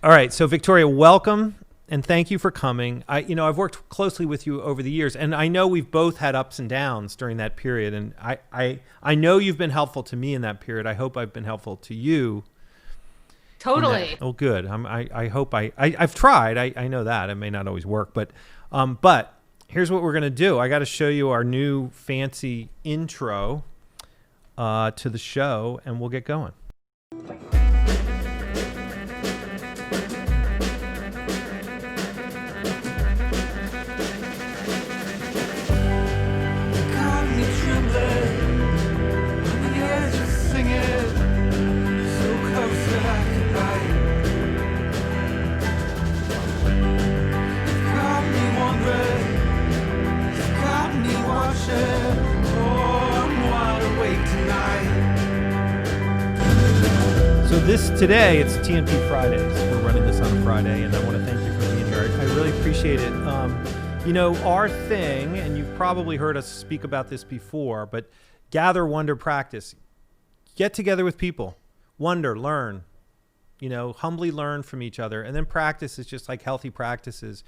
All right. So Victoria, welcome. And thank you for coming. I've worked closely with you over the years, and I know we've both had ups and downs during that period. And I know you've been helpful to me in that period. I hope I've been helpful to you. Totally. Oh, good. I hope I've tried. I know that it may not always work, but here's what we're going to do. I got to show you our new fancy intro to the show, and we'll get going. Today, it's TNP Fridays. We're running this on a Friday, and I want to thank you for being here. I really appreciate it. Our thing, and you've probably heard us speak about this before, but gather, wonder, practice. Get together with people. Wonder, learn. Humbly learn from each other. And then practice is just like healthy practices.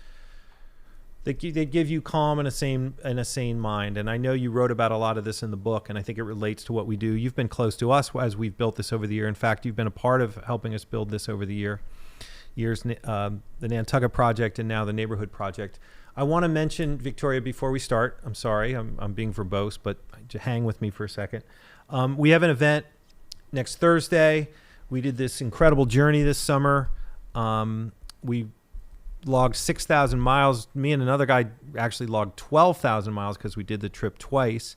They give you calm and a sane mind. And I know you wrote about a lot of this in the book, and I think it relates to what we do. You've been close to us as we've built this over the year. In fact, you've been a part of helping us build this over the years, the Nantucket Project and now the Neighborhood Project. I want to mention, Victoria, before we start, I'm sorry, I'm being verbose, but hang with me for a second. We have an event next Thursday. We did this incredible journey this summer. We logged 6,000 miles. Me and another guy actually logged 12,000 miles because we did the trip twice.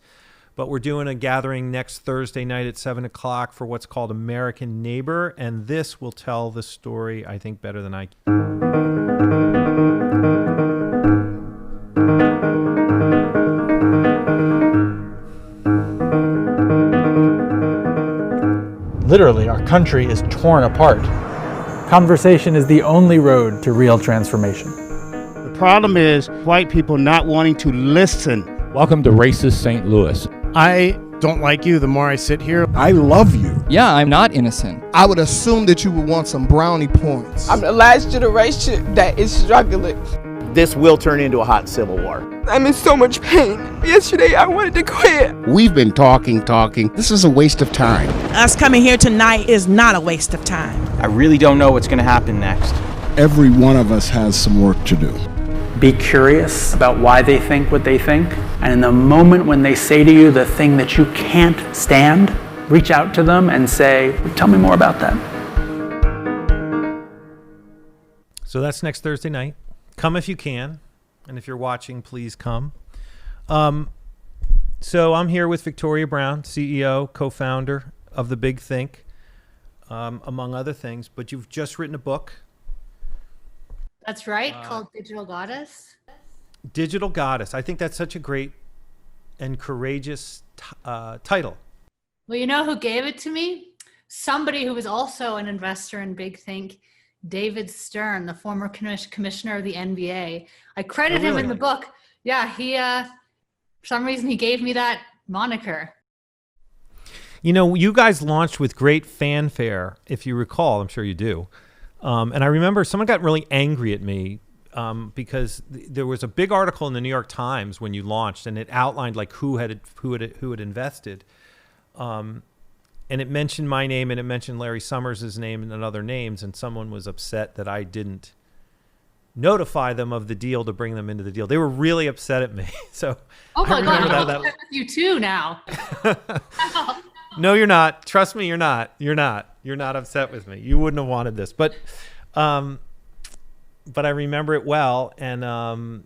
But we're doing a gathering next Thursday night at 7 o'clock for what's called American Neighbor. And this will tell the story, I think, better than I can. Literally, our country is torn apart. Conversation is the only road to real transformation. The problem is white people not wanting to listen. Welcome to racist St. Louis. I don't like you the more I sit here. I love you. Yeah, I'm not innocent. I would assume that you would want some brownie points. I'm the last generation that is struggling. This will turn into a hot civil war. I'm in so much pain. Yesterday, I wanted to quit. We've been talking. This is a waste of time. Us coming here tonight is not a waste of time. I really don't know what's going to happen next. Every one of us has some work to do. Be curious about why they think what they think. And in the moment when they say to you the thing that you can't stand, reach out to them and say, tell me more about that. So that's next Thursday night. Come if you can. And if you're watching, please come. So I'm here with Victoria Brown, CEO, co-founder of The Big Think, among other things. But you've just written a book. That's right, called Digital Goddess. Digital Goddess. I think that's such a great and courageous title. Well, you know who gave it to me? Somebody who was also an investor in Big Think, David Stern, the former commissioner of the NBA. I credit him in the book. Yeah, he, for some reason, he gave me that moniker. You guys launched with great fanfare, if you recall. I'm sure you do. And I remember someone got really angry at me because there was a big article in the New York Times when you launched, and it outlined like who had invested. And it mentioned my name, and it mentioned Larry Summers' name and other names, and someone was upset that I didn't notify them of the deal to bring them into the deal. They were really upset at me. So oh my God, I'm upset with you too now. No, you're not. Trust me, you're not. You're not upset with me. You wouldn't have wanted this. But I remember it well, and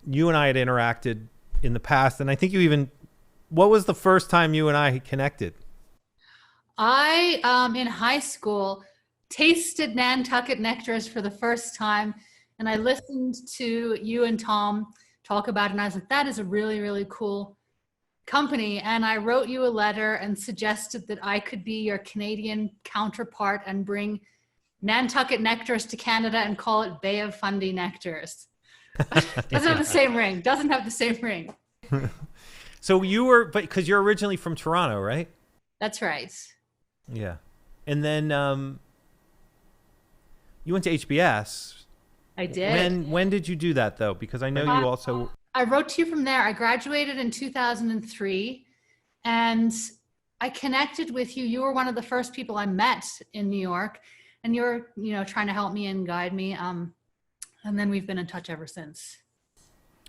you and I had interacted in the past, and I think what was the first time you and I connected? I, in high school, tasted Nantucket nectars for the first time, and I listened to you and Tom talk about it, and I was like, that is a really, really cool company. And I wrote you a letter and suggested that I could be your Canadian counterpart and bring Nantucket nectars to Canada and call it Bay of Fundy nectars. Doesn't have the same ring. So because you're originally from Toronto, right? That's right. Yeah. And then You went to HBS. I did. When did you do that though? Because I know you also. I wrote to you from there. I graduated in 2003, and I connected with you. You were one of the first people I met in New York, and you were, trying to help me and guide me. And then we've been in touch ever since.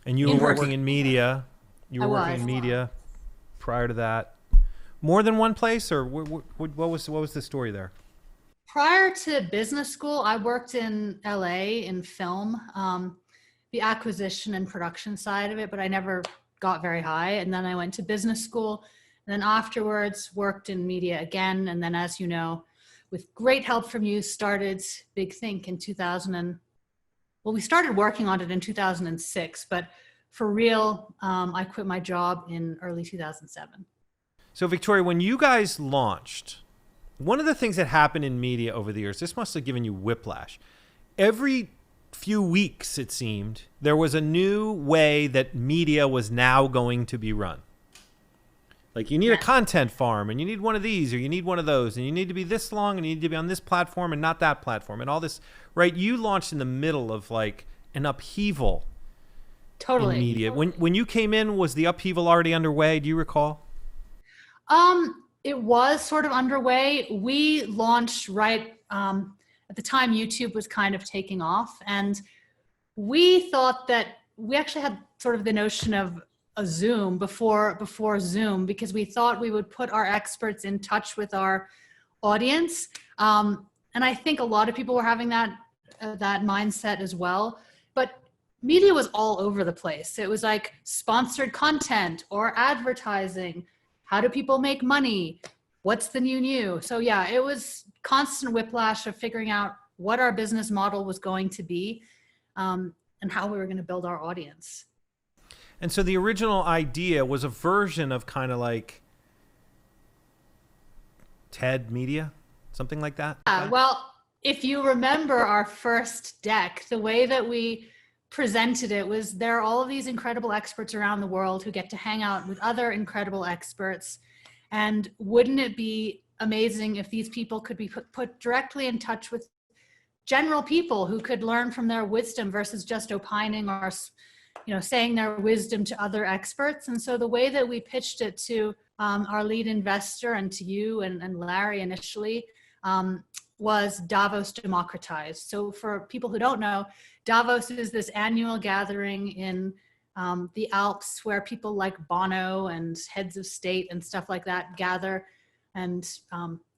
And you were working in media. You were working in I media prior to that. More than one place, or what was the story there? Prior to business school, I worked in LA in film, the acquisition and production side of it, but I never got very high. And then I went to business school, and then afterwards worked in media again. And then, as you know, with great help from you, started Big Think in 2000. We started working on it in 2006, but for real, I quit my job in early 2007. So Victoria, when you guys launched, one of the things that happened in media over the years, this must have given you whiplash. Every few weeks, it seemed, there was a new way that media was now going to be run. Like, you need a content farm, and you need one of these, or you need one of those, and you need to be this long, and you need to be on this platform and not that platform, and all this, right? You launched in the middle of like an upheaval in media. Totally. When you came in, was the upheaval already underway? Do you recall? It was sort of underway. We launched right at the time YouTube was kind of taking off, and we thought that we actually had sort of the notion of a Zoom before Zoom, because we thought we would put our experts in touch with our audience. And I think a lot of people were having that mindset as well. But media was all over the place. It was like sponsored content or advertising. How do people make money? What's the new? So yeah, it was constant whiplash of figuring out what our business model was going to be, and how we were going to build our audience. And so the original idea was a version of kind of like TED Media, something like that? Well, if you remember our first deck, the way that we presented it was there are all of these incredible experts around the world who get to hang out with other incredible experts. And wouldn't it be amazing if these people could be put directly in touch with general people who could learn from their wisdom versus just opining or saying their wisdom to other experts. And so the way that we pitched it to our lead investor and to you and Larry initially was Davos democratized. So for people who don't know, Davos is this annual gathering in the Alps where people like Bono and heads of state and stuff like that gather and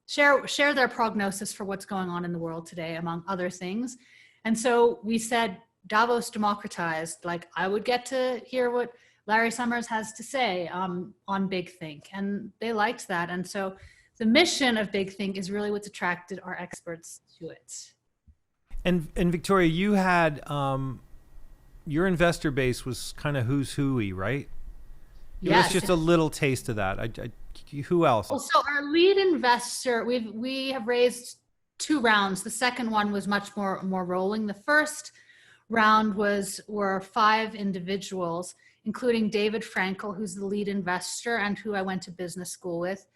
share their prognosis for what's going on in the world today, among other things. And so we said, Davos democratized, like I would get to hear what Larry Summers has to say on Big Think, and they liked that. And so the mission of Big Think is really what's attracted our experts to it. And Victoria, you had your investor base was kind of who's who-y, right? Give us just a little taste of that. Who else? Well, so our lead investor, we have raised 2 rounds. The second one was much more rolling. The first round were 5 individuals, including David Frankel, who's the lead investor and who I went to business school with,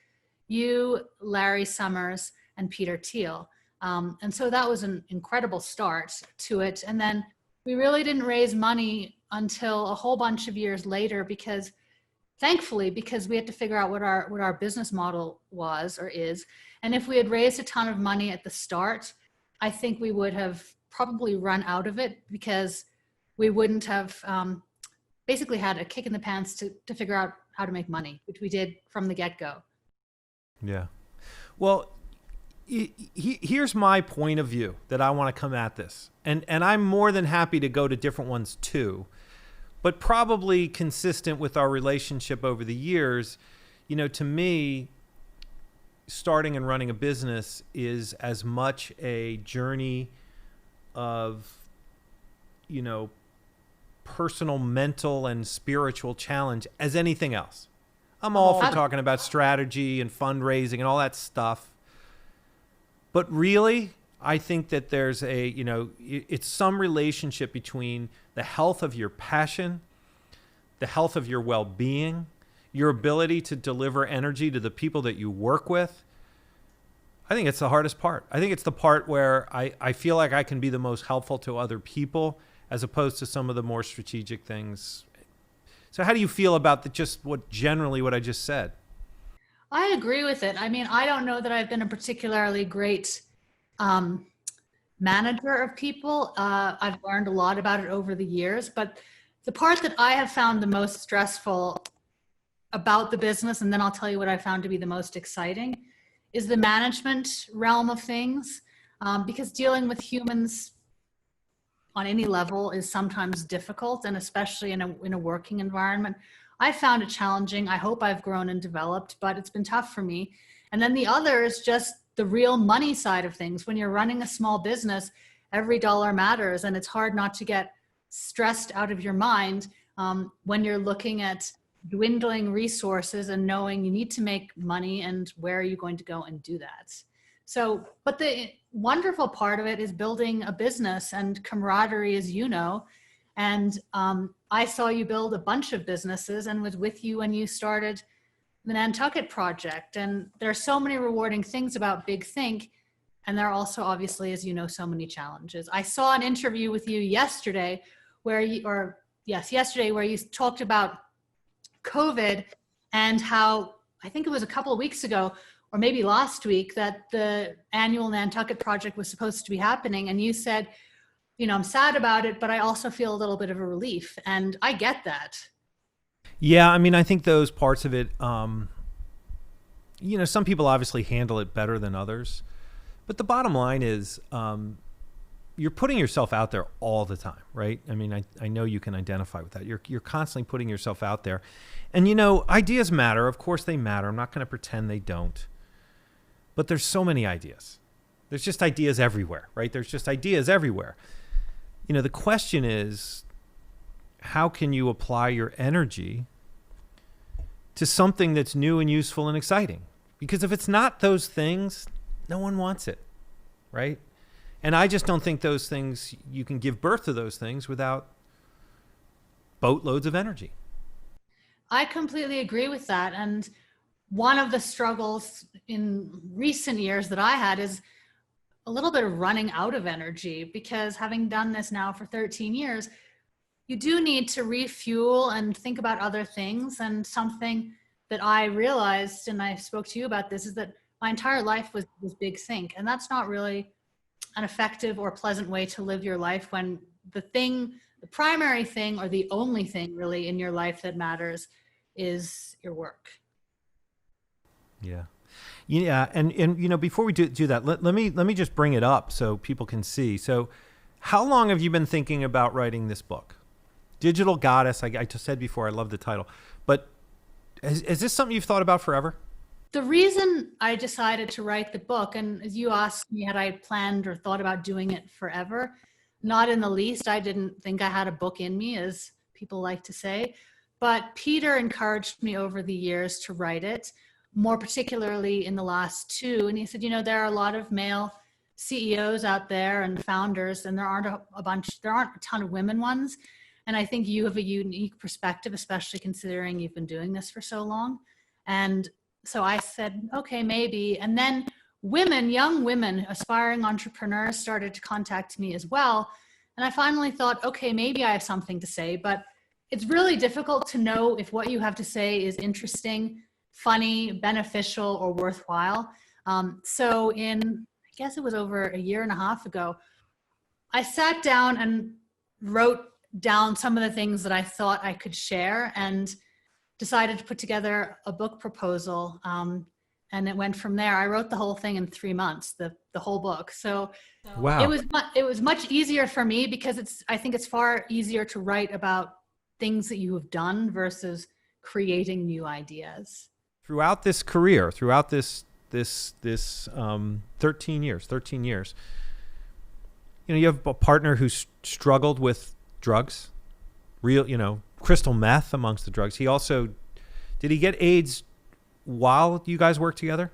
you, Larry Summers, and Peter Thiel. And so that was an incredible start to it. And then we really didn't raise money until a whole bunch of years later, because we had to figure out what our business model was or is. And if we had raised a ton of money at the start, I think we would have probably run out of it, because we wouldn't have basically had a kick in the pants to figure out how to make money, which we did from the get-go. Yeah. Well, here's my point of view that I want to come at this. And I'm more than happy to go to different ones too, but probably consistent with our relationship over the years. To me, starting and running a business is as much a journey of, personal, mental, and spiritual challenge as anything else. I'm all for talking about strategy and fundraising and all that stuff. But really, I think that there's it's some relationship between the health of your passion, the health of your well-being, your ability to deliver energy to the people that you work with. I think it's the hardest part. I think it's the part where I feel like I can be the most helpful to other people as opposed to some of the more strategic things. So how do you feel about what I just said? I agree with it. I mean, I don't know that I've been a particularly great manager of people. I've learned a lot about it over the years, but the part that I have found the most stressful about the business, and then I'll tell you what I found to be the most exciting, is the management realm of things, because dealing with humans on any level is sometimes difficult, and especially in a working environment. I found it challenging. I hope I've grown and developed, but it's been tough for me. And then the other is just the real money side of things. When you're running a small business, every dollar matters, and it's hard not to get stressed out of your mind when you're looking at dwindling resources and knowing you need to make money, and where are you going to go and do that. So, but the wonderful part of it is building a business and camaraderie, as you know. And I saw you build a bunch of businesses and was with you when you started the Nantucket project. And there are so many rewarding things about Big Think. And there are also, obviously, as you know, so many challenges. I saw an interview with you yesterday where you talked about COVID and how, I think it was a couple of weeks ago, or maybe last week, that the annual Nantucket project was supposed to be happening. And you said, I'm sad about it, but I also feel a little bit of a relief. And I get that. Yeah, I mean, I think those parts of it, some people obviously handle it better than others. But the bottom line is you're putting yourself out there all the time, right? I mean, I know you can identify with that. You're constantly putting yourself out there. And, ideas matter. Of course they matter. I'm not going to pretend they don't. But there's so many ideas. There's just ideas everywhere, right? There's just ideas everywhere. The question is, how can you apply your energy to something that's new and useful and exciting? Because if it's not those things, no one wants it, right? And I just don't think those things, you can give birth to those things without boatloads of energy. I completely agree with that. And one of the struggles in recent years that I had is a little bit of running out of energy, because having done this now for 13 years, you do need to refuel and think about other things. And something that I realized, and I spoke to you about this, is that my entire life was Big Think. And that's not really an effective or pleasant way to live your life, when the primary thing, or the only thing really in your life that matters, is your work. Yeah. Yeah. And before we do that, let me just bring it up so people can see. So how long have you been thinking about writing this book? Digital Goddess. I just said before, I love the title, but is this something you've thought about forever? The reason I decided to write the book, and as you asked me, had I planned or thought about doing it forever? Not in the least. I didn't think I had a book in me, as people like to say, but Peter encouraged me over the years to write it, more particularly in the last two. And he said, there are a lot of male CEOs out there and founders, and there aren't a ton of women ones. And I think you have a unique perspective, especially considering you've been doing this for so long. And so I said, okay, maybe. And then young women, aspiring entrepreneurs started to contact me as well. And I finally thought, okay, maybe I have something to say, but it's really difficult to know if what you have to say is interesting, funny, beneficial, or worthwhile. So I guess it was over a year and a half ago, I sat down and wrote down some of the things that I thought I could share, and decided to put together a book proposal. And it went from there. I wrote the whole thing in 3 months, the whole book. So wow. It was much easier for me, because I think it's far easier to write about things that you have done versus creating new ideas. Throughout this career, throughout this 13 years, you have a partner who's struggled with drugs, crystal meth amongst the drugs. Did he get AIDS while you guys worked together?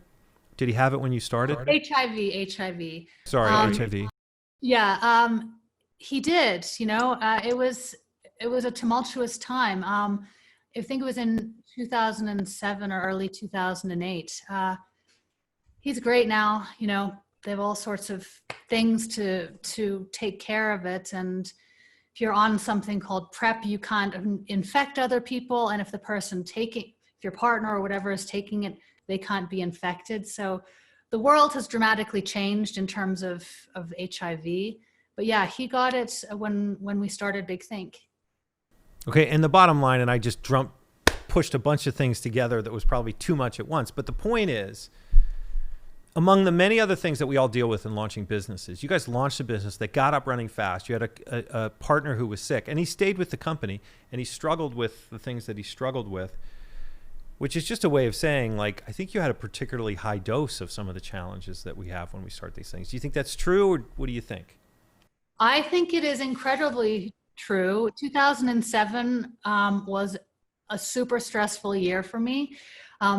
Did he have it when you started? HIV. Sorry, HIV. Yeah, he did. It was a tumultuous time. I think it was in 2007 or early 2008. He's great now. You know, they have all sorts of things to take care of it. And if you're on something called PrEP, you can't infect other people. And if the person if your partner or whatever is taking it, they can't be infected. So the world has dramatically changed in terms of HIV. But yeah, he got it when we started Big Think. Okay, and the bottom line, and I just pushed a bunch of things together that was probably too much at once. But the point is, among the many other things that we all deal with in launching businesses, you guys launched a business that got up running fast. You had a partner who was sick, and he stayed with the company, and he struggled with the things that he struggled with, which is just a way of saying, like, I think you had a particularly high dose of some of the challenges that we have when we start these things. Do you think that's true, or what do you think? I think it is incredibly true. 2007 was a super stressful year for me.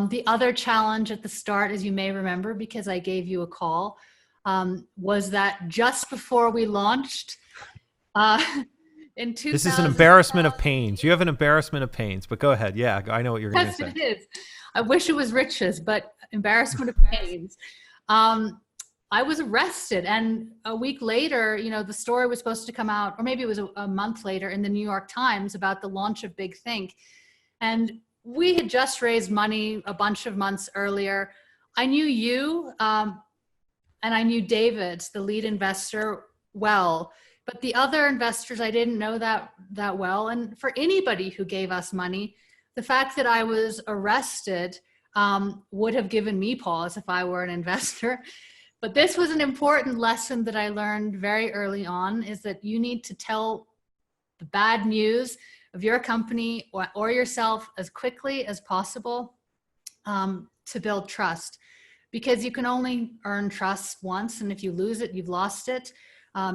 The other challenge at the start, as you may remember, because I gave you a call, was that just before we launched, in 2000, this is an embarrassment of pains. You have an embarrassment of pains, but go ahead. Yeah, I know what you're going to say. Yes, it is. I wish it was riches, but embarrassment of pains. I was arrested, and a week later, you know, the story was supposed to come out, or maybe it was a month later, in the New York Times about the launch of Big Think. And we had just raised money a bunch of months earlier. I knew you, and I knew David, the lead investor, well, but the other investors I didn't know that well. And for anybody who gave us money, the fact that I was arrested would have given me pause if I were an investor. But this was an important lesson that I learned very early on, is that you need to tell the bad news of your company or yourself as quickly as possible to build trust, because you can only earn trust once, and if you lose it, you've lost it.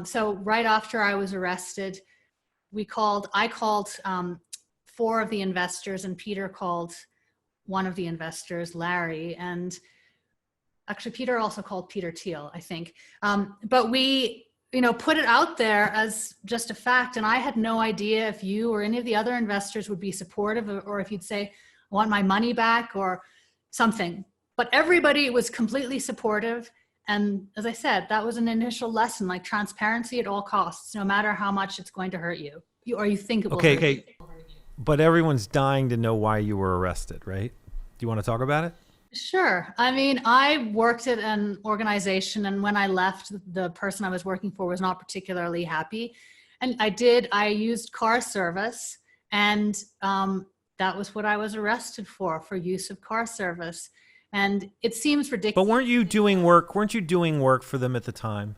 So right after I was arrested, I called 4 of the investors, and Peter called one of the investors, Larry, and actually Peter also called Peter Thiel, I think. But we, you know, put it out there as just a fact. And I had no idea if you or any of the other investors would be supportive, or if you'd say, I want my money back or something. But everybody was completely supportive. And as I said, that was an initial lesson, like transparency at all costs, no matter how much it's going to hurt you, or you think it will hurt you. But everyone's dying to know why you were arrested, right? Do you want to talk about it? Sure. I mean, I worked at an organization, and when I left, the person I was working for was not particularly happy. And I used car service, and that was what I was arrested for use of car service. And it seems ridiculous. But weren't you doing work for them at the time?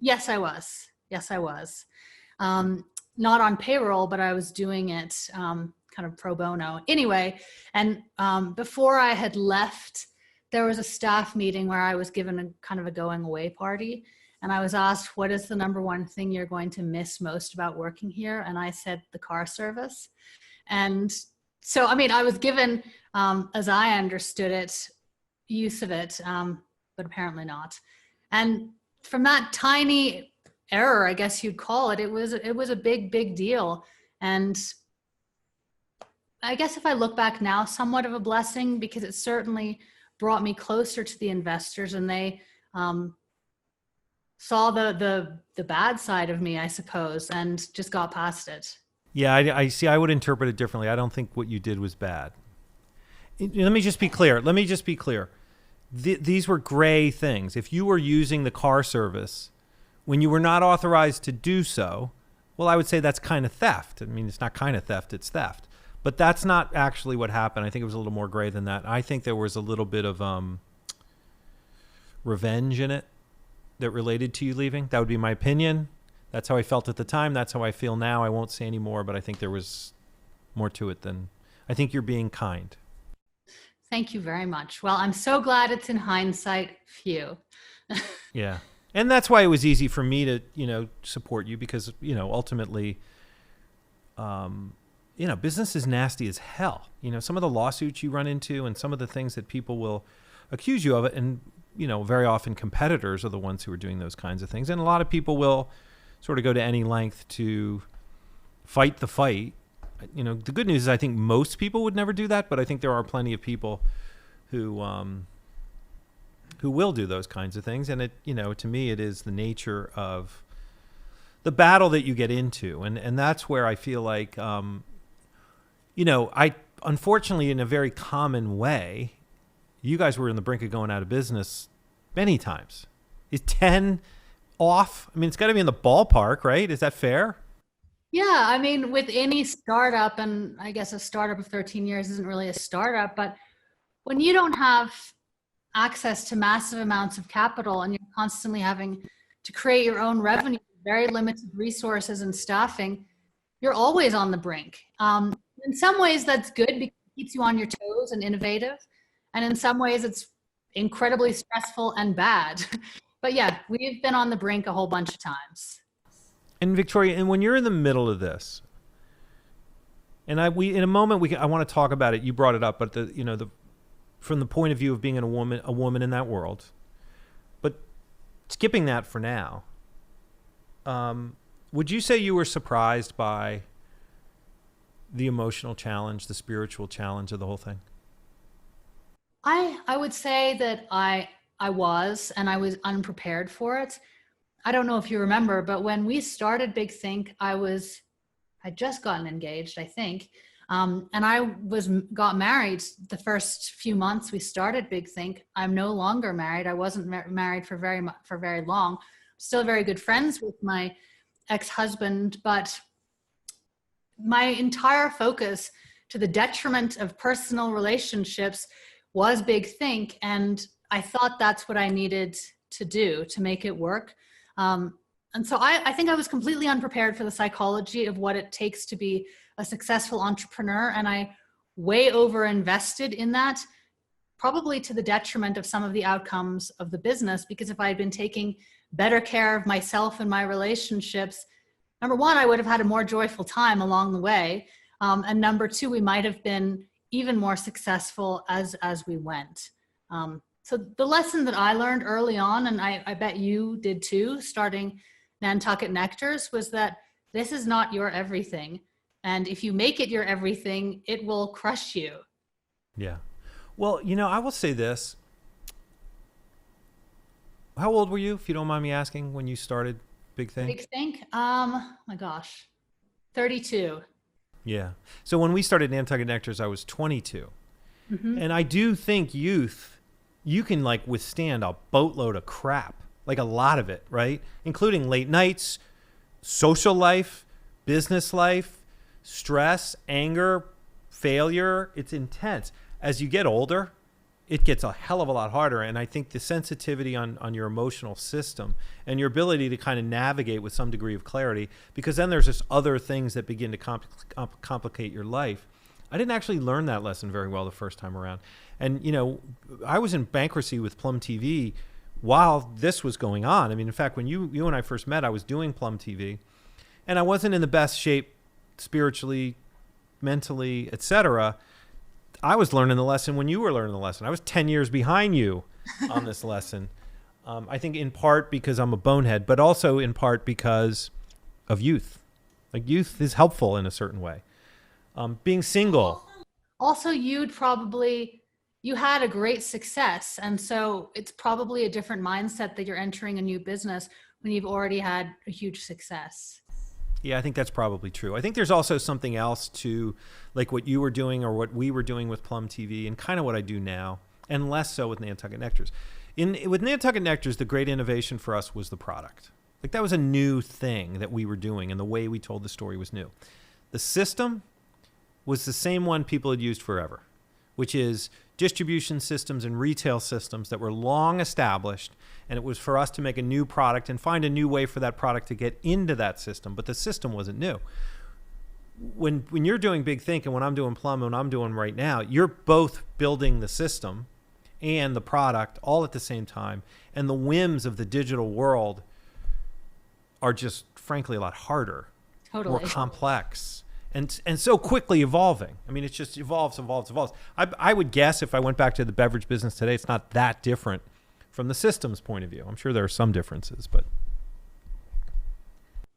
Yes, I was. Not on payroll, but I was doing it kind of pro bono. Anyway, and before I had left, there was a staff meeting where I was given a kind of a going away party. And I was asked, what is the number one thing you're going to miss most about working here? And I said, the car service. And so, I mean, I was given, as I understood it, use of it, but apparently not. And from that tiny error, I guess you'd call it, it was a big deal. And I guess if I look back now, somewhat of a blessing, because it certainly brought me closer to the investors, and they saw the bad side of me, I suppose, and just got past it. Yeah, I see. I would interpret it differently. I don't think what you did was bad. Let me just be clear. These were gray things. If you were using the car service when you were not authorized to do so, well, I would say that's kind of theft. I mean, it's not kind of theft, it's theft. But that's not actually what happened. I think it was a little more gray than that. I think there was a little bit of revenge in it that related to you leaving. That would be my opinion. That's how I felt at the time. That's how I feel now. I won't say any more, but I think there was more to it than... I think you're being kind. Thank you very much. Well, I'm so glad it's in hindsight. Phew. Yeah. And that's why it was easy for me to, support you, because, ultimately, business is nasty as hell. Some of the lawsuits you run into and some of the things that people will accuse you of it. And, very often competitors are the ones who are doing those kinds of things. And a lot of people will sort of go to any length to fight the fight. The good news is I think most people would never do that, but I think there are plenty of people who who will do those kinds of things. And it, to me, it is the nature of the battle that you get into. And that's where I feel like, I unfortunately, in a very common way, you guys were in the brink of going out of business many times. Is 10 off? I mean, it's got to be in the ballpark, right? Is that fair? Yeah, I mean, with any startup, and I guess a startup of 13 years isn't really a startup, but when you don't have access to massive amounts of capital and you're constantly having to create your own revenue, very limited resources and staffing, you're always on the brink. In some ways, that's good because it keeps you on your toes and innovative. And in some ways, it's incredibly stressful and bad. But yeah, we've been on the brink a whole bunch of times. And Victoria, and when you're in the middle of this, and I want to talk about it. You brought it up, but from the point of view of being a woman in that world. But skipping that for now, would you say you were surprised by the emotional challenge, the spiritual challenge of the whole thing? I would say that I was, and I was unprepared for it. I don't know if you remember, but when we started Big Think, I'd just gotten engaged, I think. And I got married the first few months we started Big Think. I'm no longer married. I wasn't married for very long. Still very good friends with my ex-husband, but my entire focus, to the detriment of personal relationships, was Big Think. And I thought that's what I needed to do to make it work. And so I think I was completely unprepared for the psychology of what it takes to be a successful entrepreneur. And I way over invested in that, probably to the detriment of some of the outcomes of the business. Because if I had been taking better care of myself and my relationships, number one, I would have had a more joyful time along the way. And number two, we might have been even more successful as we went. So the lesson that I learned early on, and I bet you did too, starting Nantucket Nectars, was that this is not your everything. And if you make it your everything, it will crush you. Yeah. Well, I will say this. How old were you, if you don't mind me asking, when you started Big Think? Big Think? My gosh, 32. Yeah. So when we started Nantucket Nectars, I was 22. Mm-hmm. And I do think youth, you can withstand a boatload of crap, a lot of it, right? Including late nights, social life, business life, stress, anger, failure. It's intense. As you get older, it gets a hell of a lot harder. And I think the sensitivity on your emotional system and your ability to kind of navigate with some degree of clarity, because then there's just other things that begin to complicate your life. I didn't actually learn that lesson very well the first time around. And, I was in bankruptcy with Plum TV while this was going on. I mean, in fact, when you and I first met, I was doing Plum TV, and I wasn't in the best shape spiritually, mentally, etc. I was learning the lesson when you were learning the lesson. I was 10 years behind you on this lesson. I think in part because I'm a bonehead, but also in part because of youth. Youth is helpful in a certain way. Being single. Also, you had a great success. And so it's probably a different mindset that you're entering a new business when you've already had a huge success. Yeah, I think that's probably true. I think there's also something else to what you were doing or what we were doing with Plum TV and kind of what I do now, and less so with Nantucket Nectars. With Nantucket Nectars, the great innovation for us was the product. That was a new thing that we were doing, and the way we told the story was new. The system was the same one people had used forever, which is distribution systems and retail systems that were long established, and it was for us to make a new product and find a new way for that product to get into that system, but the system wasn't new. When you're doing Big Think and when I'm doing Plum and what I'm doing right now, you're both building the system and the product all at the same time, and the whims of the digital world are just frankly a lot harder, more complex. And so quickly evolving. I mean, it just evolves. I would guess if I went back to the beverage business today, it's not that different from the systems point of view. I'm sure there are some differences, but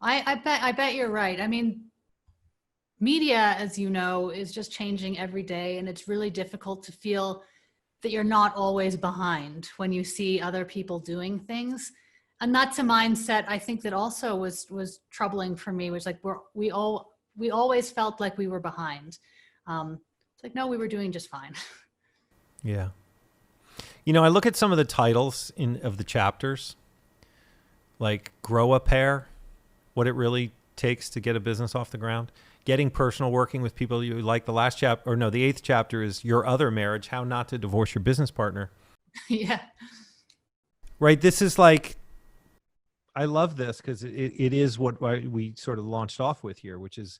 I bet you're right. I mean, media, as you know, is just changing every day, and it's really difficult to feel that you're not always behind when you see other people doing things. And that's a mindset I think that also was troubling for me, which like we always felt like we were behind. It's like, no, we were doing just fine. Yeah. You know, I look at some of the titles of the chapters, like Grow a Pair, what it really takes to get a business off the ground, Getting Personal, Working with People You Like. The last chapter, or no, the 8th chapter is Your Other Marriage, How Not to Divorce Your Business Partner. Yeah. Right. This is like, I love this because it is what we sort of launched off with here, which is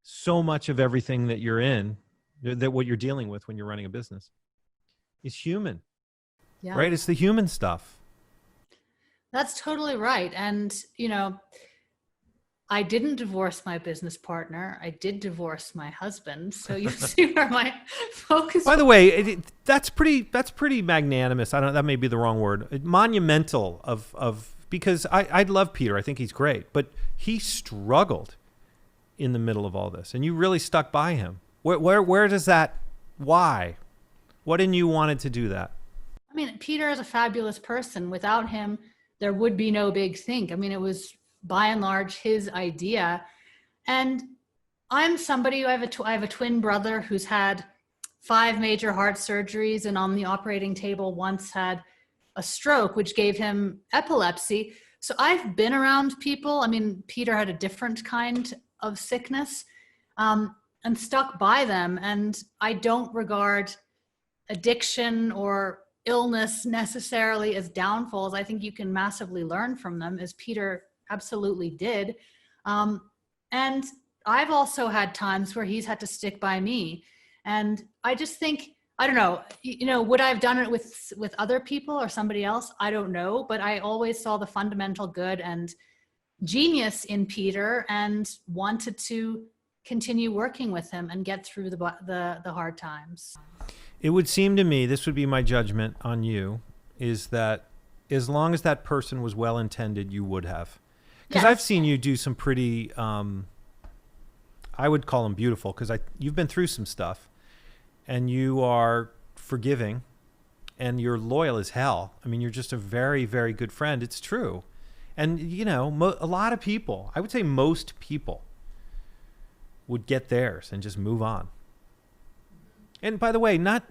so much of everything that you're in, that what you're dealing with when you're running a business is human. Yeah. Right. It's the human stuff. That's totally right. And, you know, I didn't divorce my business partner. I did divorce my husband. So you see where my focus. By the way, that's pretty magnanimous. I don't. That may be the wrong word. Monumental of because I love Peter. I think he's great, but he struggled in the middle of all this, and you really stuck by him. Where does that? Why? What in you wanted to do that? I mean, Peter is a fabulous person. Without him, there would be no Big Think. I mean, it was by and large his idea. And I'm somebody who I have a twin brother who's had 5 major heart surgeries and on the operating table once had a stroke, which gave him epilepsy. So I've been around people. I mean, Peter had a different kind of sickness, and stuck by them. And I don't regard addiction or illness necessarily as downfalls. I think you can massively learn from them, as Peter absolutely did. And I've also had times where he's had to stick by me. And I just think, I don't know, you know, would I have done it with other people or somebody else? I don't know, but I always saw the fundamental good and genius in Peter and wanted to continue working with him and get through the hard times. It would seem to me, this would be my judgment on you, is that as long as that person was well-intended, you would have. Because Yes. I've seen you do some pretty, I would call them beautiful, because you've been through some stuff, and you are forgiving, and you're loyal as hell. I mean, you're just a very, very good friend. It's true. And, you know, a lot of people, I would say most people, would get theirs and just move on. And by the way, not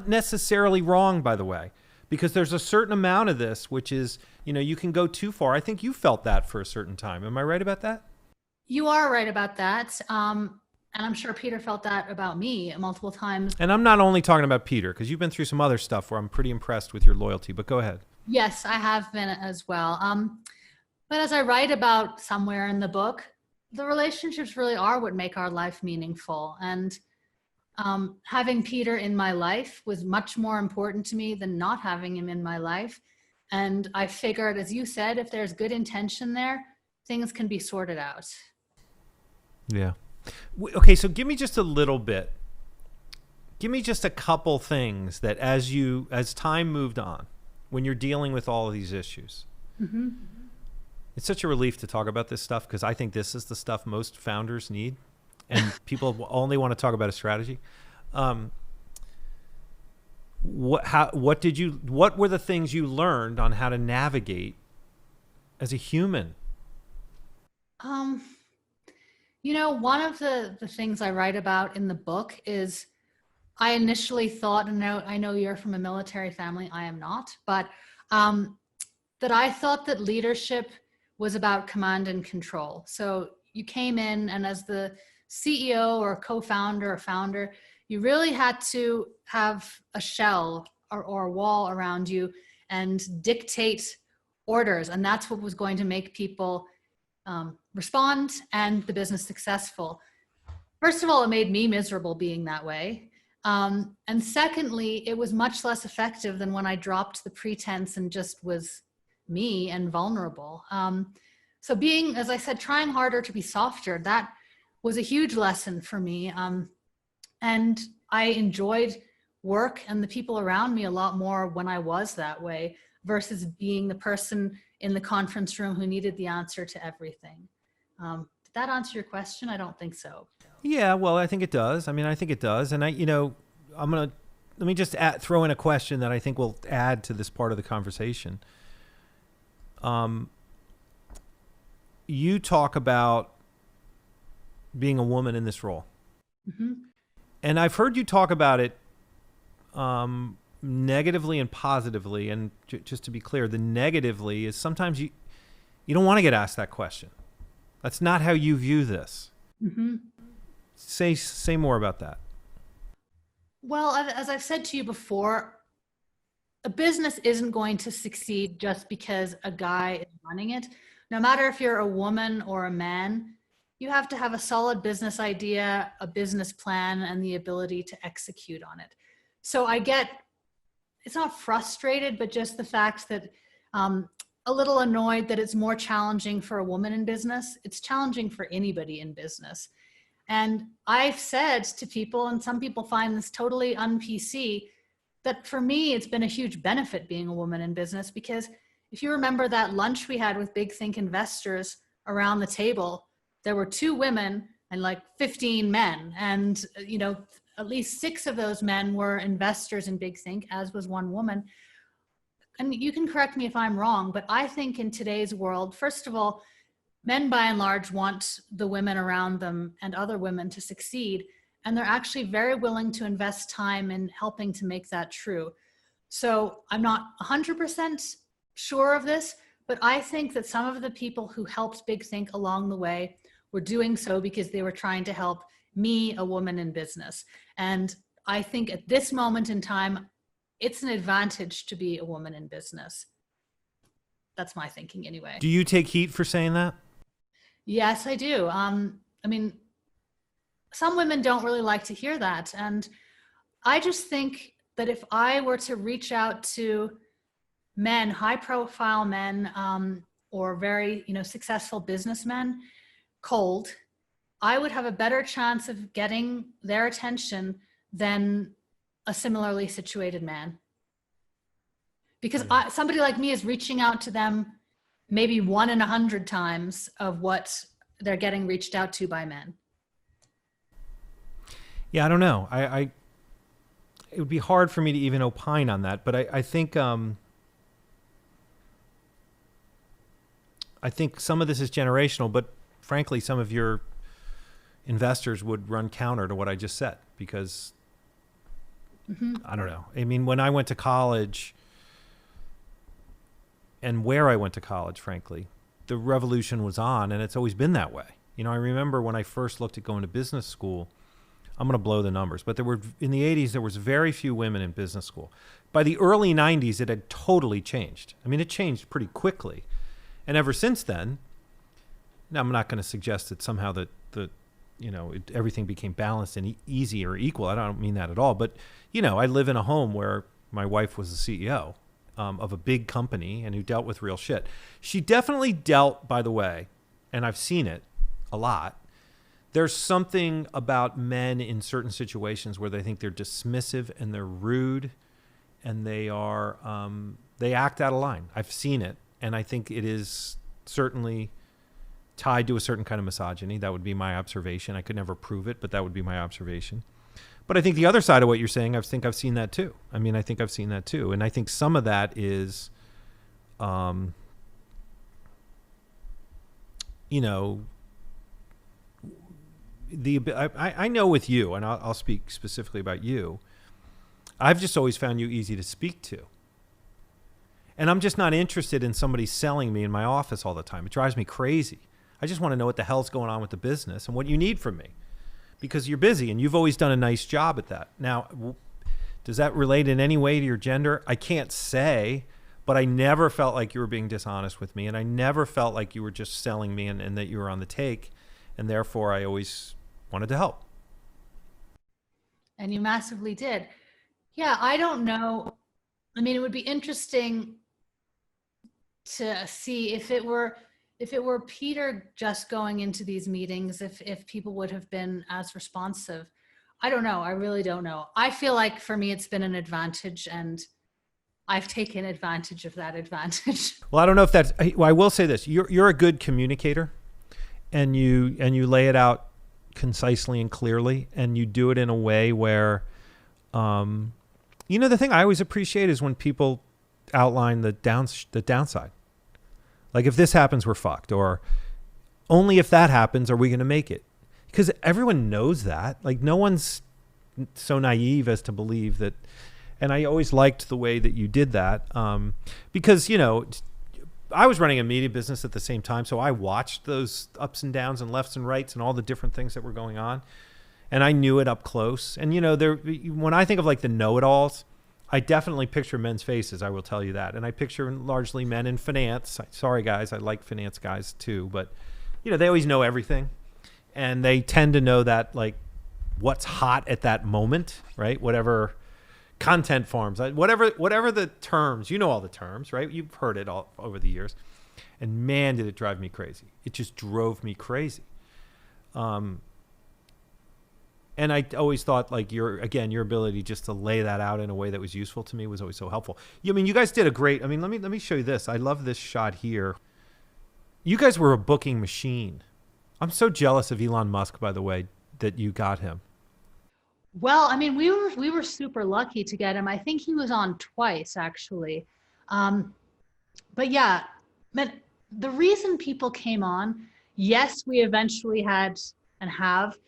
necessarily wrong, by the way, because there's a certain amount of this, which is, you know, you can go too far. I think you felt that for a certain time. Am I right about that? You are right about that. And I'm sure Peter felt that about me multiple times. And I'm not only talking about Peter, because you've been through some other stuff where I'm pretty impressed with your loyalty, but go ahead. Yes, I have been as well. But as I write about somewhere in the book, the relationships really are what make our life meaningful. And having Peter in my life was much more important to me than not having him in my life. And I figured, as you said, if there's good intention there, things can be sorted out. Yeah. Okay, so give me just a little bit. Give me just a couple things that as time moved on, when you're dealing with all of these issues. Mm-hmm. It's such a relief to talk about this stuff, because I think this is the stuff most founders need. And people only want to talk about a strategy. What were the things you learned on how to navigate as a human? You know, one of the things I write about in the book is I initially thought, and I know you're from a military family, I am not, but that I thought that leadership was about command and control. So you came in, and as the CEO or co-founder or founder, you really had to have a shell or a wall around you and dictate orders. And that's what was going to make people respond and the business successful. First of all, it made me miserable being that way. And secondly, it was much less effective than when I dropped the pretense and just was me and vulnerable. So being, as I said, trying harder to be softer, that was a huge lesson for me. And I enjoyed work and the people around me a lot more when I was that way versus being the person in the conference room who needed the answer to everything. Did that answer your question? I don't think so. Yeah, well, I think it does. I mean, I think it does. And I'm going to me just throw in a question that I think will add to this part of the conversation. You talk about being a woman in this role. Mm-hmm. And I've heard you talk about it negatively and positively. And just to be clear, the negatively is sometimes you don't want to get asked that question. That's not how you view this. Mm-hmm. Say more about that. Well, as I've said to you before, a business isn't going to succeed just because a guy is running it. No matter if you're a woman or a man, you have to have a solid business idea, a business plan, and the ability to execute on it. So I get, it's not frustrated, but just the fact that a little annoyed that it's more challenging for a woman in business. It's challenging for anybody in business. And I've said to people, and some people find this totally un-PC, that for me, it's been a huge benefit being a woman in business, because if you remember that lunch we had with Big Think investors around the table, there were 2 women and like 15 men. And, at least 6 of those men were investors in Big Think, as was 1 woman. And you can correct me if I'm wrong, but I think in today's world, first of all, men by and large want the women around them and other women to succeed. And they're actually very willing to invest time in helping to make that true. So I'm not 100% sure of this, but I think that some of the people who helped Big Think along the way were doing so because they were trying to help me, a woman in business. And I think at this moment in time, it's an advantage to be a woman in business. That's my thinking anyway. Do you take heat for saying that? Yes, I do. Some women don't really like to hear that. And I just think that if I were to reach out to men, high profile men, or very, successful businessmen, cold, I would have a better chance of getting their attention than a similarly situated man. Because somebody like me is reaching out to them maybe 1 in 100 times of what they're getting reached out to by men. Yeah, I don't know. It would be hard for me to even opine on that, but I think some of this is generational, but frankly, some of your investors would run counter to what I just said, because I don't know. I mean, when I went to college, and where I went to college, frankly, the revolution was on, and it's always been that way. I remember when I first looked at going to business school, I'm going to blow the numbers, but in the 80s, there was very few women in business school. By the early 90s, it had totally changed. I mean, it changed pretty quickly. And ever since then, now I'm not going to suggest that somehow everything became balanced and easy or equal. I don't mean that at all. But, I live in a home where my wife was the CEO of a big company and who dealt with real shit. She definitely dealt, by the way, and I've seen it a lot. There's something about men in certain situations where they think they're dismissive and they're rude and they act out of line. I've seen it. And I think it is certainly tied to a certain kind of misogyny. That would be my observation. I could never prove it, but that would be my observation. But I think the other side of what you're saying, I think I've seen that too. I mean, I think I've seen that too. And I think some of that is, I know with you, and I'll speak specifically about you, I've just always found you easy to speak to. And I'm just not interested in somebody selling me in my office all the time. It drives me crazy. I just want to know what the hell's going on with the business and what you need from me, because you're busy and you've always done a nice job at that. Now, does that relate in any way to your gender? I can't say, but I never felt like you were being dishonest with me, and I never felt like you were just selling me and that you were on the take, and therefore I always wanted to help. And you massively did. Yeah, I don't know. I mean, it would be interesting to see if it were Peter just going into these meetings, if people would have been as responsive. I don't know. I really don't know. I feel like for me, it's been an advantage, and I've taken advantage of that advantage. Well, I don't know if that's, well, I will say this. You're a good communicator, and you lay it out concisely and clearly, and you do it in a way where You know, the thing I always appreciate is when people outline the downside. Like, if this happens, we're fucked, or only if that happens are we going to make it. Because everyone knows that. Like, no one's so naive as to believe that. And I always liked the way that you did that, because, you know, I was running a media business at the same time, so I watched those ups and downs and lefts and rights and all the different things that were going on, and I knew it up close. And, you know, when I think of like the know-it-alls, I definitely picture men's faces, I will tell you that. And I picture largely men in finance. Sorry, guys, I like finance guys too, but, you know, they always know everything, and they tend to know that, like, what's hot at that moment, right? Whatever content forms, whatever the terms, you know, all the terms, right? You've heard it all over the years, and man, did it drive me crazy. It just drove me crazy. And I always thought, like, your ability just to lay that out in a way that was useful to me was always so helpful. I mean, you guys did a great, let me show you this. I love this shot here. You guys were a booking machine. I'm so jealous of Elon Musk, by the way, that you got him. Well, I mean, we were super lucky to get him. I think he was on twice, actually. But yeah, but the reason people came on, yes, we eventually had and have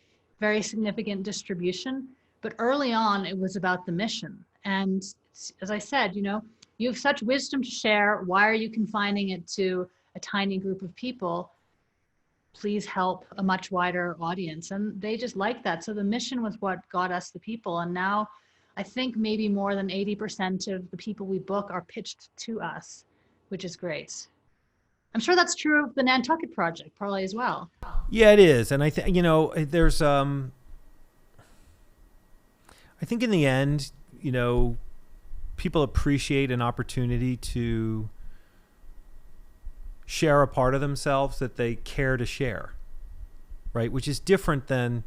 very significant distribution, but early on it was about the mission. And as I said, you know, you have such wisdom to share. Why are you confining it to a tiny group of people? Please help a much wider audience. And they just like that. So the mission was what got us the people. And now I think maybe more than 80% of the people we book are pitched to us, which is great. I'm sure that's true of the Nantucket Project probably as well. Yeah, it is. And I think, you know, there's, I think in the end, you know, people appreciate an opportunity to share a part of themselves that they care to share, right? Which is different than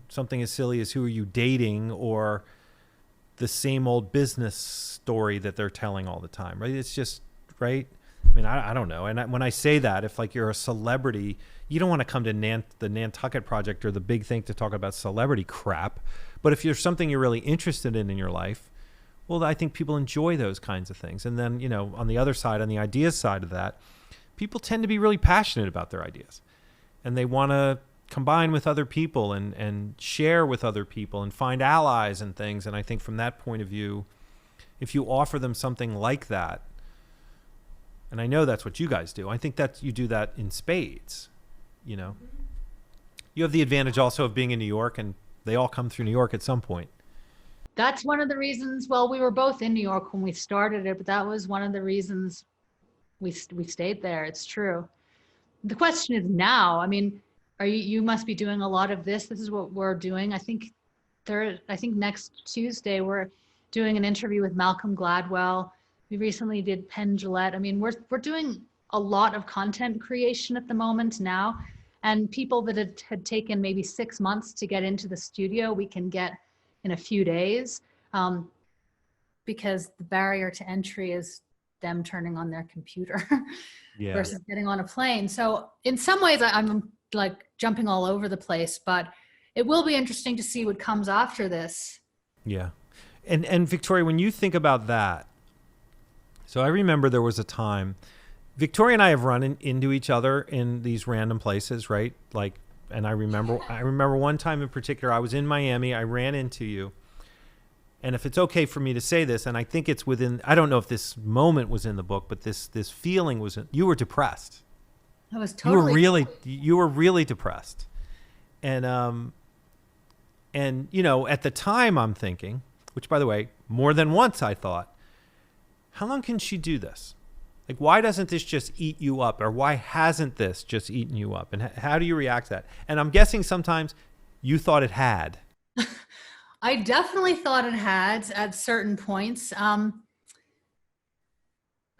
something as silly as who are you dating, or the same old business story that they're telling all the time, right? It's just, right? I mean, I don't know. And when I say that, if like you're a celebrity, you don't want to come to the Nantucket Project or the big thing to talk about celebrity crap. But if you're something you're really interested in your life, well, I think people enjoy those kinds of things. And then, you know, on the other side, on the ideas side of that, people tend to be really passionate about their ideas. And they want to combine with other people and share with other people and find allies and things. And I think from that point of view, if you offer them something like that, and I know that's what you guys do, I think that you do that in spades, you know. You have the advantage also of being in New York, and they all come through New York at some point. That's one of the reasons, well, we were both in New York when we started it, but that was one of the reasons we stayed there. It's true. The question is now, I mean, you must be doing a lot of this. This is what we're doing. I think next Tuesday we're doing an interview with Malcolm Gladwell. We recently did Penn Jillette. I mean, we're doing a lot of content creation at the moment now, and people that had taken maybe 6 months to get into the studio, we can get in a few days, because the barrier to entry is them turning on their computer versus getting on a plane. So in some ways I'm like jumping all over the place, but it will be interesting to see what comes after this. Yeah. And Victoria, when you think about that, so I remember there was a time, Victoria and I have run into each other in these random places, right? Like, and I remember one time in particular, I was in Miami, I ran into you. And if it's okay for me to say this, and I think it's within, I don't know if this moment was in the book, but this feeling was, you were depressed. I was totally. You were really depressed. And you know, at the time I'm thinking, which by the way, more than once I thought, how long can she do this? Like, why doesn't this just eat you up? Or why hasn't this just eaten you up? And how do you react to that? And I'm guessing sometimes you thought it had. I definitely thought it had at certain points.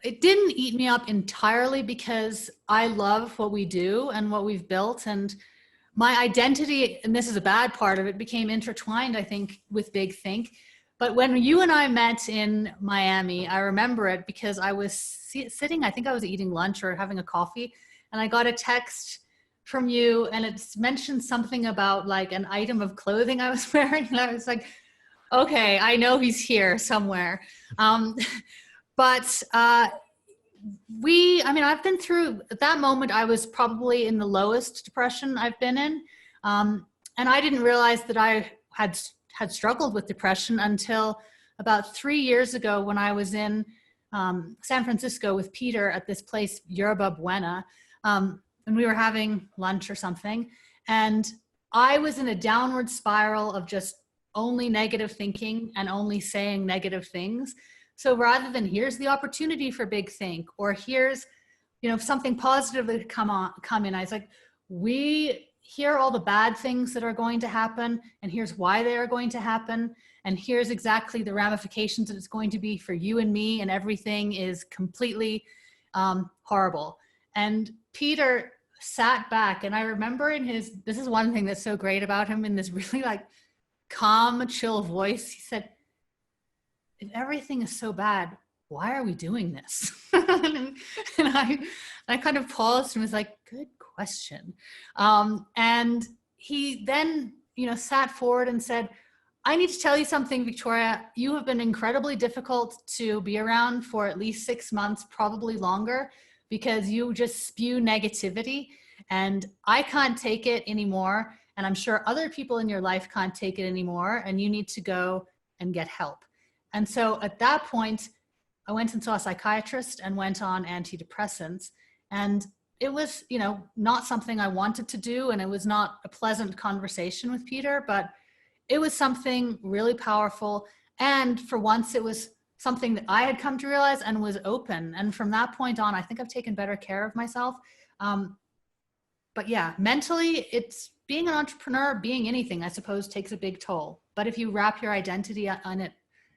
It didn't eat me up entirely because I love what we do and what we've built. And my identity, and this is a bad part of it, became intertwined, I think, with Big Think. But when you and I met in Miami, I remember it because I was sitting, I think I was eating lunch or having a coffee, and I got a text from you, and it mentioned something about like an item of clothing I was wearing. And I was like, Okay, I know he's here somewhere. But I've been through, at that moment, I was probably in the lowest depression I've been in. And I didn't realize that I had struggled with depression until about 3 years ago when I was in San Francisco with Peter at this place, Yerba Buena, and we were having lunch or something. And I was in a downward spiral of just only negative thinking and only saying negative things. So rather than here's the opportunity for big think, or here's, something positive that come in, I was like, we hear all the bad things that are going to happen, and here's why they are going to happen, and here's exactly the ramifications that it's going to be for you and me, and everything is completely horrible. And Peter sat back, and I remember this is one thing that's so great about him, in this really like calm, chill voice, he said, if everything is so bad, why are we doing this? and I kind of paused and was like, good question. And he then, sat forward and said, I need to tell you something, Victoria. You have been incredibly difficult to be around for at least 6 months, probably longer, because you just spew negativity, and I can't take it anymore. And I'm sure other people in your life can't take it anymore, and you need to go and get help. And so at that point, I went and saw a psychiatrist and went on antidepressants. And it was, not something I wanted to do. And it was not a pleasant conversation with Peter, but it was something really powerful. And for once, it was something that I had come to realize and was open. And from that point on, I think I've taken better care of myself. But yeah, mentally, it's being an entrepreneur, being anything, I suppose, takes a big toll. But if you wrap your identity on it,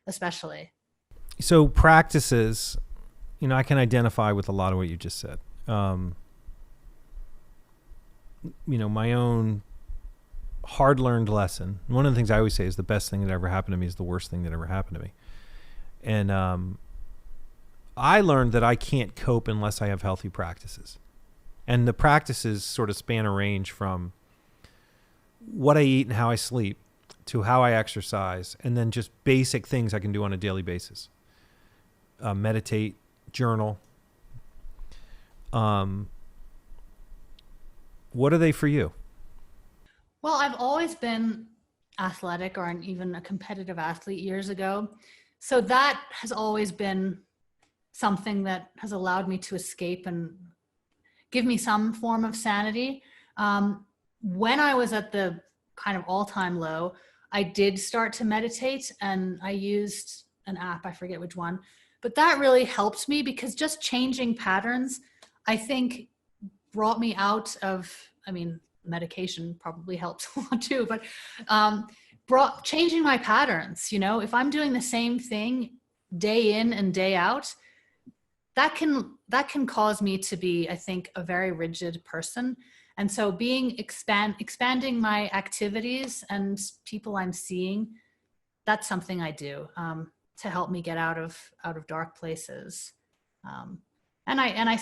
especially. So practices, I can identify with a lot of what you just said. My own hard-learned lesson. One of the things I always say is the best thing that ever happened to me is the worst thing that ever happened to me. And I learned that I can't cope unless I have healthy practices. And the practices sort of span a range from what I eat and how I sleep to how I exercise, and then just basic things I can do on a daily basis. Meditate, journal. What are they for you? Well, I've always been athletic, or even a competitive athlete years ago. So that has always been something that has allowed me to escape and give me some form of sanity. When I was at the kind of all-time low, I did start to meditate, and I used an app, I forget which one, but that really helped me, because just changing patterns, I think, brought me out of, medication probably helps a lot too, but changing my patterns. If I'm doing the same thing day in and day out, that can cause me to be, I think, a very rigid person. And so expanding my activities and people I'm seeing, that's something I do to help me get out of dark places. And I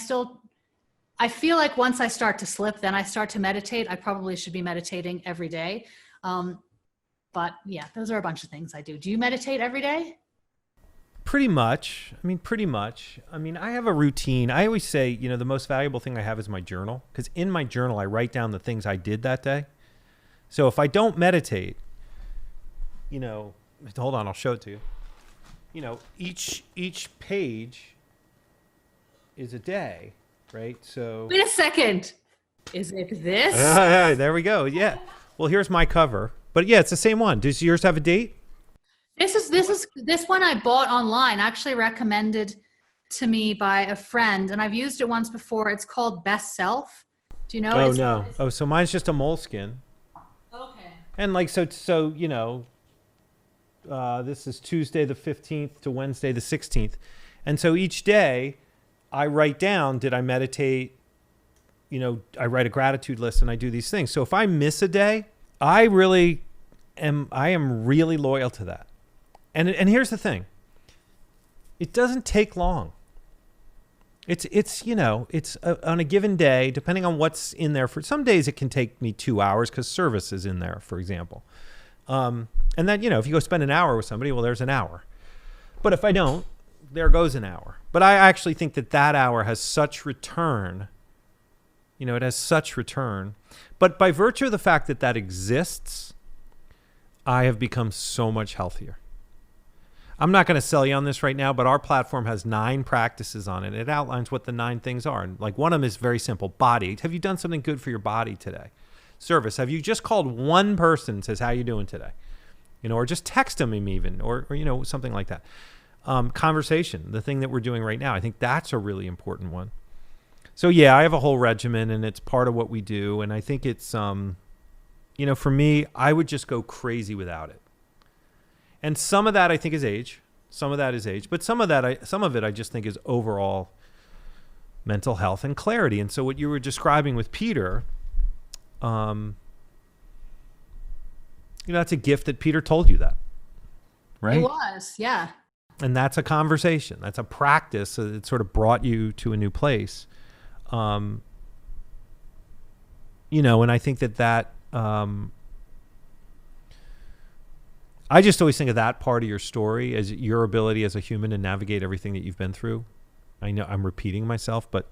feel like once I start to slip, then I start to meditate. I probably should be meditating every day. But yeah, those are a bunch of things I do. Do you meditate every day? Pretty much. I have a routine. I always say, the most valuable thing I have is my journal, because in my journal, I write down the things I did that day. So if I don't meditate, hold on, I'll show it to you. Each page is a day, right? So wait a second. Is it this? There we go. Yeah. Well, here's my cover. But yeah, it's the same one. Does yours have a date? This one I bought online, actually recommended to me by a friend, and I've used it once before. It's called Best Self. Do you know? Oh, no. Oh, so mine's just a moleskin. Okay. And this is Tuesday the 15th to Wednesday the 16th. And so each day I write down, did I meditate? I write a gratitude list, and I do these things. So if I miss a day, I am really loyal to that. And here's the thing. It doesn't take long. It's on a given day, depending on what's in there. For some days, it can take me 2 hours because service is in there, for example. And And then, if you go spend an hour with somebody, well, there's an hour. But if I don't, there goes an hour. But I actually think that hour has such return. It has such return. But by virtue of the fact that exists, I have become so much healthier. I'm not going to sell you on this right now, but our platform has 9 practices on it. It outlines what the 9 things are. And like one of them is very simple. Body. Have you done something good for your body today? Service. Have you just called one person and says, how you doing today? Or just text them even, or something like that. Conversation, the thing that we're doing right now. I think that's a really important one. So yeah, I have a whole regimen and it's part of what we do. And I think it's, for me, I would just go crazy without it. And some of that I think is age. Some of that is age, but some of it I just think is overall mental health and clarity. And so what you were describing with Peter, that's a gift that Peter told you that, right? It was, yeah. And that's a conversation. That's a practice that sort of brought you to a new place. And I think that I just always think of that part of your story as your ability as a human to navigate everything that you've been through. I know I'm repeating myself, but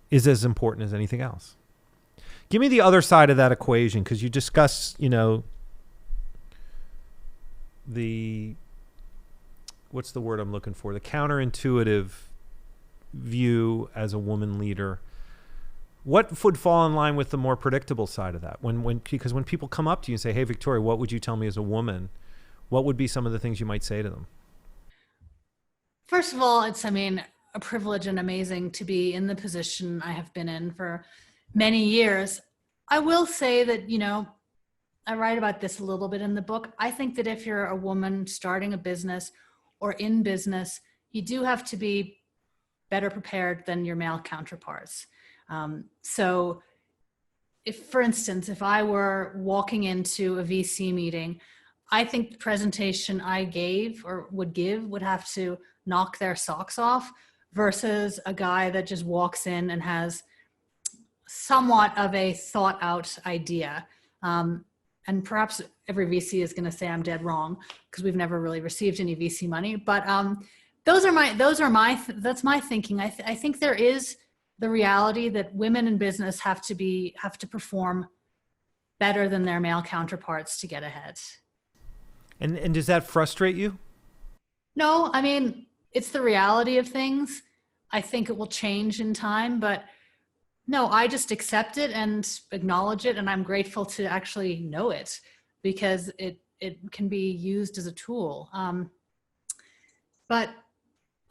is as important as anything else. Give me the other side of that equation, because you discuss, what's the word I'm looking for? The counterintuitive view as a woman leader. What would fall in line with the more predictable side of that? Because when people come up to you and say, hey, Victoria, what would you tell me as a woman? What would be some of the things you might say to them? First of all, it's, a privilege and amazing to be in the position I have been in for many years. I will say that, I write about this a little bit in the book. I think that if you're a woman starting a business or in business, you do have to be better prepared than your male counterparts. So if, for instance, if I were walking into a VC meeting, I think the presentation I gave or would give would have to knock their socks off versus a guy that just walks in and has somewhat of a thought out idea. And perhaps every VC is going to say I'm dead wrong because we've never really received any VC money. But that's my thinking. I think there is the reality that women in business have to perform better than their male counterparts to get ahead. And does that frustrate you? No, it's the reality of things. I think it will change in time, but no, I just accept it and acknowledge it, and I'm grateful to actually know it because it can be used as a tool. But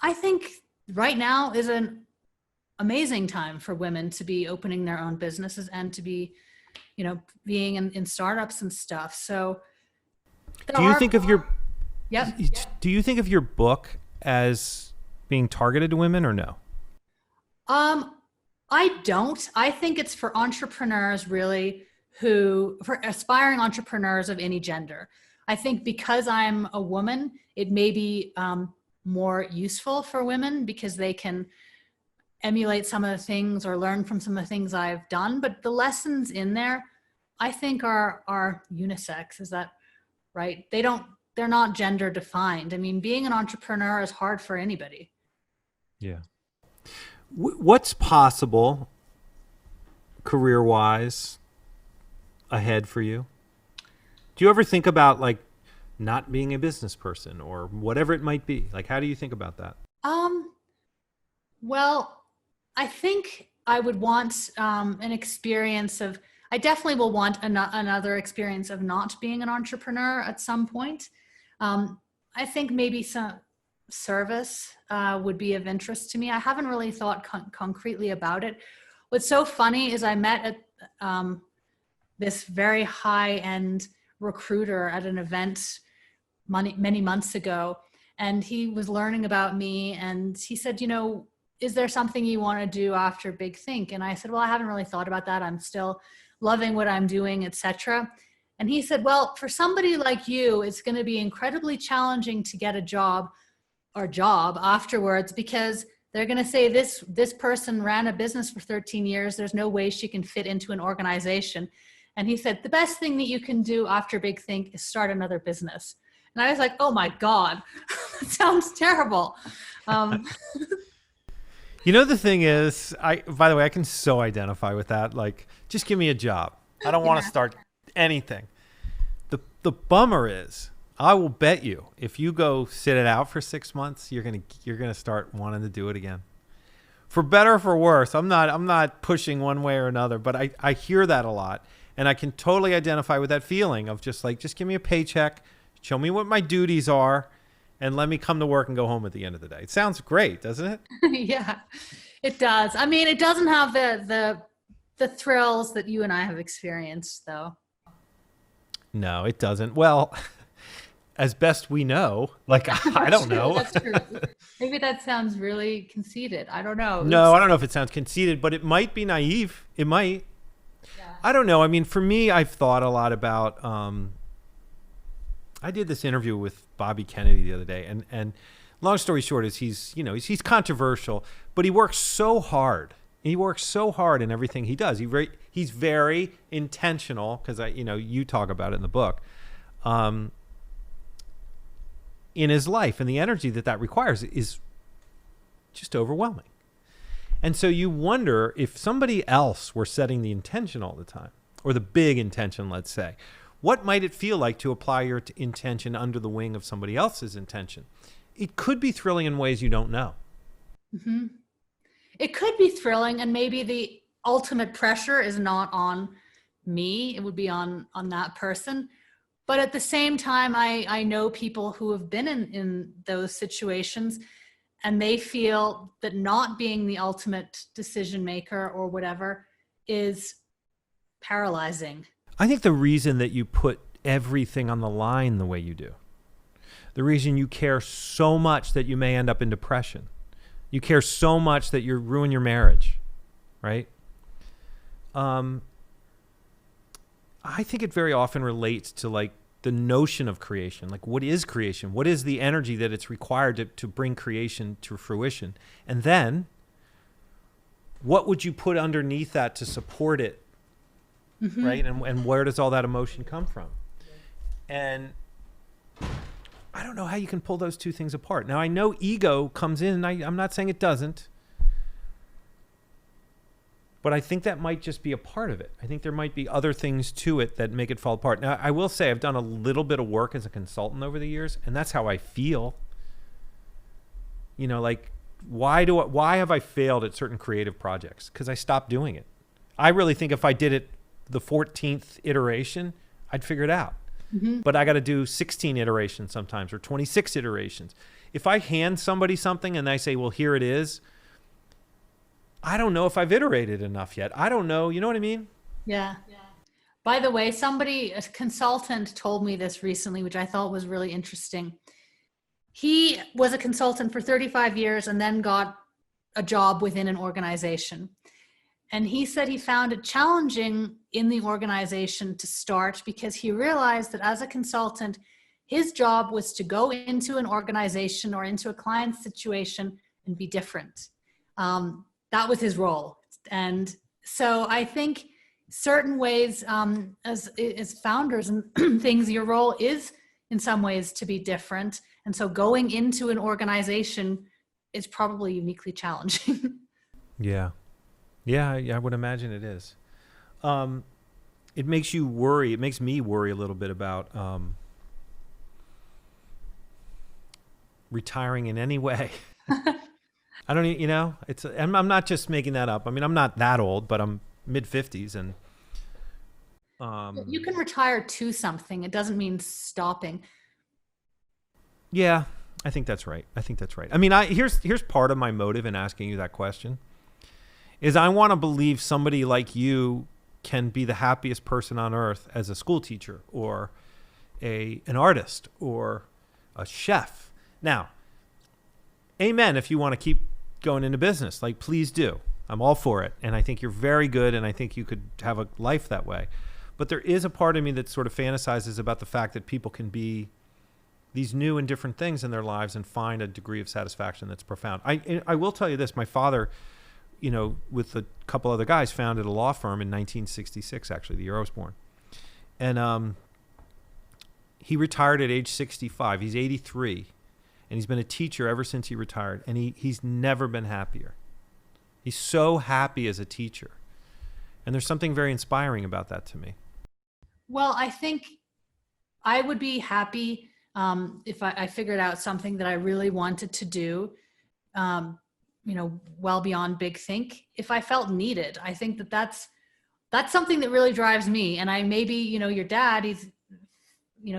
I think right now is an amazing time for women to be opening their own businesses and to be, being in startups and stuff. So do you think of your book as being targeted to women or no? I don't. I think it's for entrepreneurs really for aspiring entrepreneurs of any gender. I think because I'm a woman, it may be more useful for women because they can emulate some of the things or learn from some of the things I've done. But the lessons in there, I think are unisex. Is that right? They're not gender defined. Being an entrepreneur is hard for anybody. Yeah. What's possible career-wise ahead for you? Do you ever think about not being a business person or whatever it might be? How do you think about that? Well, I think I would want an experience of, I definitely will want another experience of not being an entrepreneur at some point. I think maybe some service would be of interest to me. I haven't really thought concretely about it. What's so funny is I met this very high-end recruiter at an event many months ago, and he was learning about me, and he said, is there something you want to do after Big Think? And I said, well, I haven't really thought about that. I'm still loving what I'm doing, etc. And he said, well, for somebody like you, it's going to be incredibly challenging to get a job afterwards because they're going to say this person ran a business for 13 years. There's no way she can fit into an organization. And he said, the best thing that you can do after Big Think is start another business. And I was like, oh my God, that sounds terrible. You know, the thing is, by the way, I can so identify with that. Like, just give me a job. I don't want to start anything. The bummer is, I will bet you, if you go sit it out for 6 months, you're gonna start wanting to do it again. For better or for worse, I'm not pushing one way or another, but I hear that a lot, and I can totally identify with that feeling of just give me a paycheck, show me what my duties are, and let me come to work and go home at the end of the day. It sounds great, doesn't it? Yeah, it does. I mean, it doesn't have the thrills that you and I have experienced, though. No, it doesn't. Well, as best we know, like, I don't know. That's true. Maybe that sounds really conceited. I don't know. No, I don't know if it sounds conceited, but it might be naive. It might. Yeah. I don't know. I mean, for me, I've thought a lot about, I did this interview with Bobby Kennedy the other day, and long story short is he's controversial, but he works so hard. He works so hard in everything he does. He's very intentional, because you talk about it in the book, in his life, and the energy that requires is just overwhelming. And so you wonder if somebody else were setting the intention all the time, or the big intention, let's say, what might it feel like to apply your intention under the wing of somebody else's intention? It could be thrilling in ways you don't know. Mm-hmm. It could be thrilling, and maybe the ultimate pressure is not on me. It would be on that person. But at the same time, I know people who have been in those situations, and they feel that not being the ultimate decision maker or whatever is paralyzing. I think the reason that you put everything on the line the way you do, the reason you care so much that you may end up in depression, you care so much that you ruin your marriage, right? I think it very often relates to like the notion of creation. Like, what is creation? What is the energy that it's required to bring creation to fruition? And then what would you put underneath that to support it? Mm-hmm. Right? And where does all that emotion come from? And I don't know how you can pull those two things apart. Now, I know ego comes in, and I'm not saying it doesn't, but I think that might just be a part of it. I think there might be other things to it that make it fall apart. Now, I will say I've done a little bit of work as a consultant over the years, and that's how I feel. Like, why have I failed at certain creative projects? Because I stopped doing it. I really think if I did it the 14th iteration, I'd figure it out. Mm-hmm. But I got to do 16 iterations sometimes, or 26 iterations. If I hand somebody something and they say, well, here it is, I don't know if I've iterated enough yet. I don't know. You know what I mean? Yeah. By the way, a consultant told me this recently, which I thought was really interesting. He was a consultant for 35 years and then got a job within an organization. And he said he found it challenging in the organization to start because he realized that as a consultant, his job was to go into an organization or into a client's situation and be different. That was his role. And so I think certain ways, as founders and things, your role is in some ways to be different. And so going into an organization is probably uniquely challenging. Yeah. Yeah, I would imagine it is. It makes you worry. It makes me worry a little bit about retiring in any way. I don't, I'm not just making that up. I mean, I'm not that old, but I'm mid-50s, and you can retire to something. It doesn't mean stopping. Yeah, I think that's right. I mean, here's part of my motive in asking you that question. Is I want to believe somebody like you can be the happiest person on earth as a school teacher or an artist or a chef. Now, amen if you want to keep going into business. Like, please do. I'm all for it. And I think you're very good, and I think you could have a life that way. But there is a part of me that sort of fantasizes about the fact that people can be these new and different things in their lives and find a degree of satisfaction that's profound. I will tell you this. My father, with a couple other guys, founded a law firm in 1966, actually, the year I was born. And he retired at age 65. He's 83, and he's been a teacher ever since he retired, and he's never been happier. He's so happy as a teacher. And there's something very inspiring about that to me. Well, I think I would be happy if I figured out something that I really wanted to do, well beyond big think, if I felt needed. I think that's something that really drives me. And your dad, he's,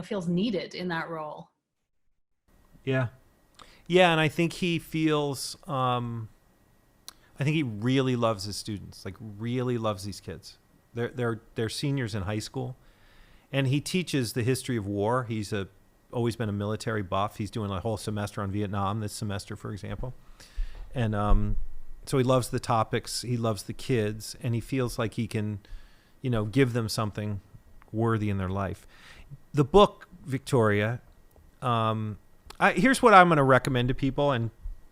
feels needed in that role. Yeah. Yeah. And I think he feels, I think he really loves his students, like really loves these kids. They're seniors in high school, and he teaches the history of war. He's always been a military buff. He's doing a whole semester on Vietnam this semester, for example. And so he loves the topics, he loves the kids, and he feels like he can, give them something worthy in their life. The book, Victoria, here's what I'm going to recommend to people, and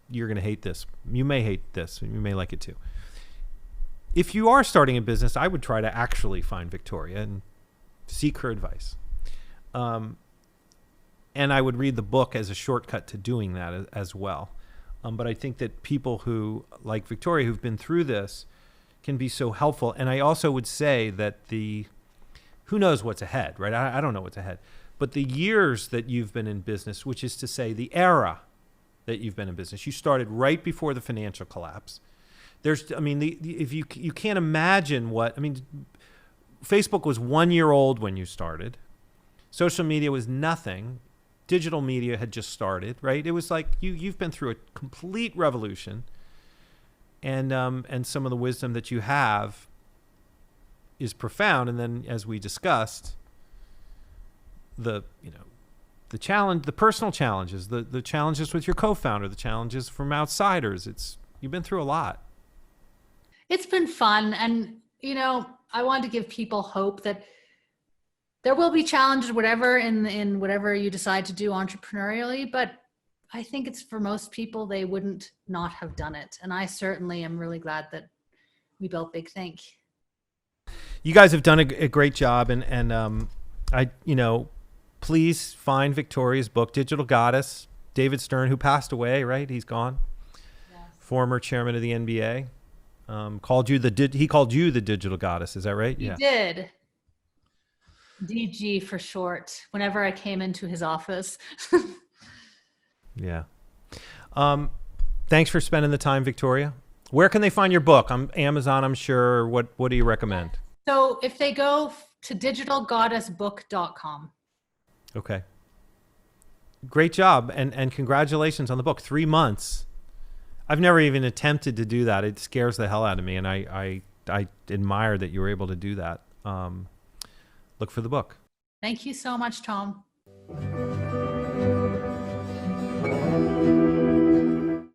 you're going to hate this. You may hate this, and you may like it too. If you are starting a business, I would try to actually find Victoria and seek her advice. And I would read the book as a shortcut to doing that as well. But I think that people who, like Victoria, who've been through this, can be so helpful. And I also would say that who knows what's ahead, right? I don't know what's ahead. But the years that you've been in business, which is to say the era that you've been in business, you started right before the financial collapse. If you can't imagine Facebook was 1 year old when you started. Social media was nothing. Digital media had just started, right? It was like you've been through a complete revolution, and some of the wisdom that you have is profound. And then, as we discussed, the challenge, the personal challenges, the challenges with your co-founder, the challenges from outsiders. You've been through a lot. It's been fun, and I want to give people hope that there will be challenges, whatever in whatever you decide to do entrepreneurially, but I think it's for most people, they wouldn't not have done it. And I certainly am really glad that we built Big Think. You guys have done a great job, and please find Victoria's book, Digital Goddess. David Stern, who passed away, right? He's gone. Yes. Former chairman of the NBA, called you the Digital Goddess. Is that right? He did. DG for short, whenever I came into his office. Yeah. Thanks for spending the time, Victoria. Where can they find your book? Amazon, I'm sure. What do you recommend? So if they go to digitalgoddessbook.com. Okay. Great job. And congratulations on the book. 3 months. I've never even attempted to do that. It scares the hell out of me. And I admire that you were able to do that. Look for the book. Thank you so much, Tom.